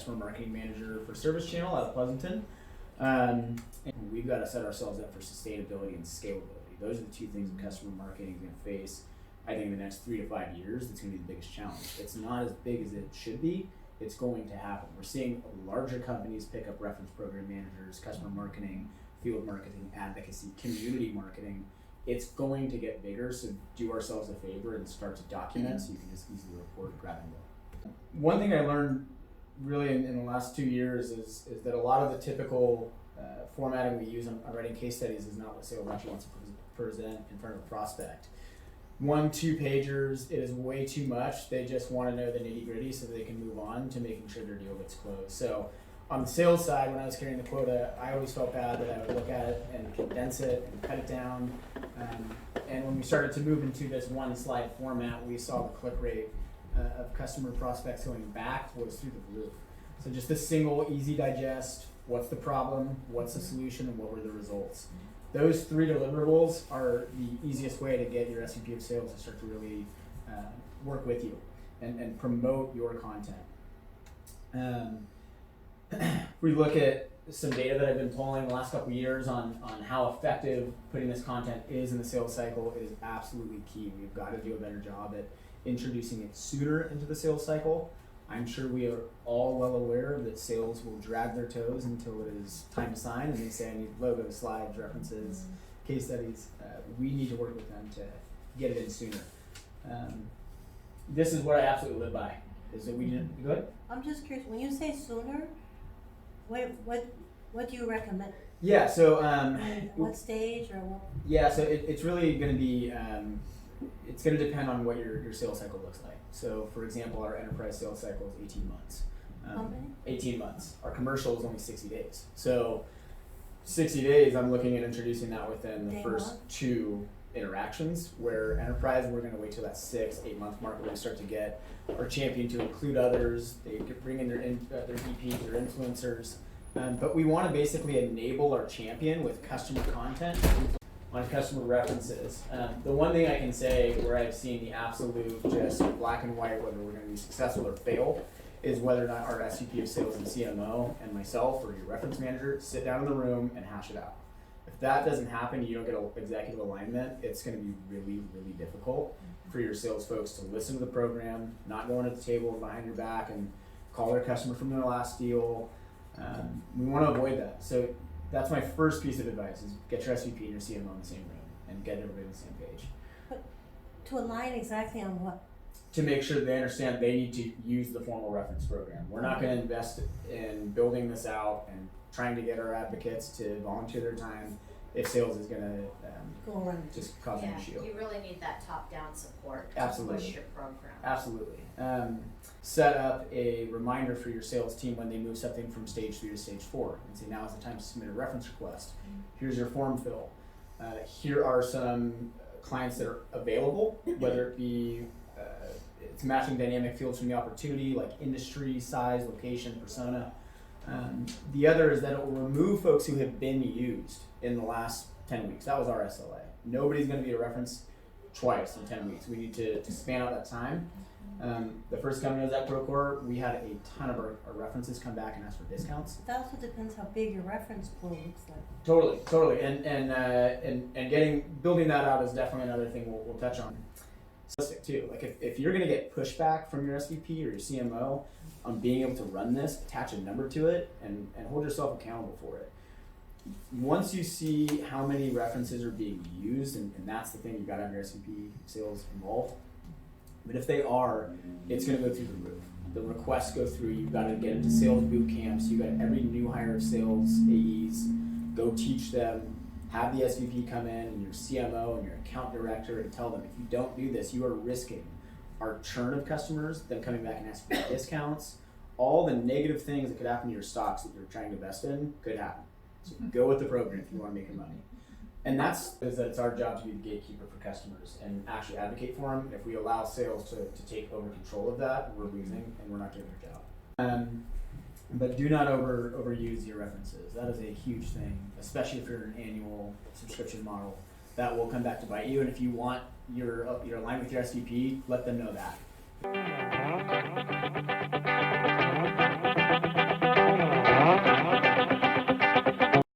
customer marketing manager for ServiceChannel out of Pleasanton. And we've got to set ourselves up for sustainability and scalability. Those are the two things that customer marketing is going to face, I think, in the next 3 to 5 years. That's going to be the biggest challenge. It's not as big as it should be. It's going to happen. We're seeing larger companies pick up reference program managers, customer marketing, field marketing, advocacy, community marketing. It's going to get bigger, so do ourselves a favor and start to document so you can just easily report, grab and go. One thing I learned really in the last 2 years is that a lot of the typical formatting we use on writing case studies is not what sales actually wants to present in front of a prospect. 1-2 pagers, it is way too much. They just want to know the nitty gritty so they can move on to making sure their deal gets closed. So on the sales side, when I was carrying the quota, I always felt bad that I would look at it and condense it and cut it down. And when we started to move into this one slide format, we saw the click rate of customer prospects going back was through the roof. So just a single, easy digest, what's the problem, what's the solution, and what were the results. Those 3 deliverables are the easiest way to get your SVP of sales to start to really work with you and promote your content. We look at some data that I've been pulling the last couple of years on how effective putting this content is in the sales cycle. It is absolutely key. We've got to do a better job at introducing it sooner into the sales cycle. I'm sure we are all well aware that sales will drag their toes until it is time to sign, and they say, I need logos, slides, references, case studies. We need to work with them to get it in sooner. This is what I absolutely live by, is that we didn't, go ahead? I'm just curious, when you say sooner, what do you recommend? Yeah, so what stage or what? Yeah, so it's really going to be it's going to depend on what your sales cycle looks like. So, for example, our enterprise sales cycle is 18 months. 18 months. Our commercial is only 60 days. So, 60 days, I'm looking at introducing that within the first 2 interactions. Where enterprise, we're going to wait till that 6-8 month mark where we start to get our champion to include others. They could bring in their VPs, their influencers. But we want to basically enable our champion with customer content on customer references. The one thing I can say where I've seen the absolute just black and white, whether we're going to be successful or fail, is whether or not our SVP of sales and CMO and myself or your reference manager sit down in the room and hash it out. If that doesn't happen, you don't get executive alignment, it's going to be really, really difficult for your sales folks to listen to the program, not go into the table behind your back and call their customer from their last deal. We want to avoid that. So that's my first piece of advice, is get your SVP and your CMO in the same room and get everybody on the same page. But to align exactly on what? To make sure they understand they need to use the formal reference program. We're not going to invest in building this out and trying to get our advocates to volunteer their time if sales is going to just cause an issue. You really need that top-down support to Absolutely. push your program. Absolutely. Set up a reminder for your sales team when they move something from stage 3 to stage 4 and say, now is the time to submit a reference request. Here's your form fill. Here are some clients that are available, whether it be it's matching dynamic fields from the opportunity, like industry, size, location, persona. The other is that it will remove folks who have been used in the last 10 weeks. That was our SLA. Nobody's going to be a reference twice in 10 weeks. We need to span out that time. The first company I was at Procore, we had a ton of our references come back and ask for discounts. That also depends how big your reference pool looks like. Totally. And building that out is definitely another thing we'll touch on. Too. Like if you're gonna get pushback from your SVP or your CMO on being able to run this, attach a number to it and hold yourself accountable for it. Once you see how many references are being used, and that's the thing, you gotta have your SVP sales involved. But if they are, it's gonna go through the roof. The requests go through, you've gotta get into sales boot camps, you got every new hire of sales AEs, go teach them. Have the SVP come in and your CMO and your account director and tell them, if you don't do this, you are risking our churn of customers, them coming back and asking for discounts. All the negative things that could happen to your stocks that you're trying to invest in could happen. So go with the program if you want to make money. And it's our job to be the gatekeeper for customers and actually advocate for them. If we allow sales to take over control of that, we're losing and we're not doing our job. But do not overuse your references. That is a huge thing, especially if you're an annual subscription model. That will come back to bite you. And if you want you're aligned with your SVP, let them know that.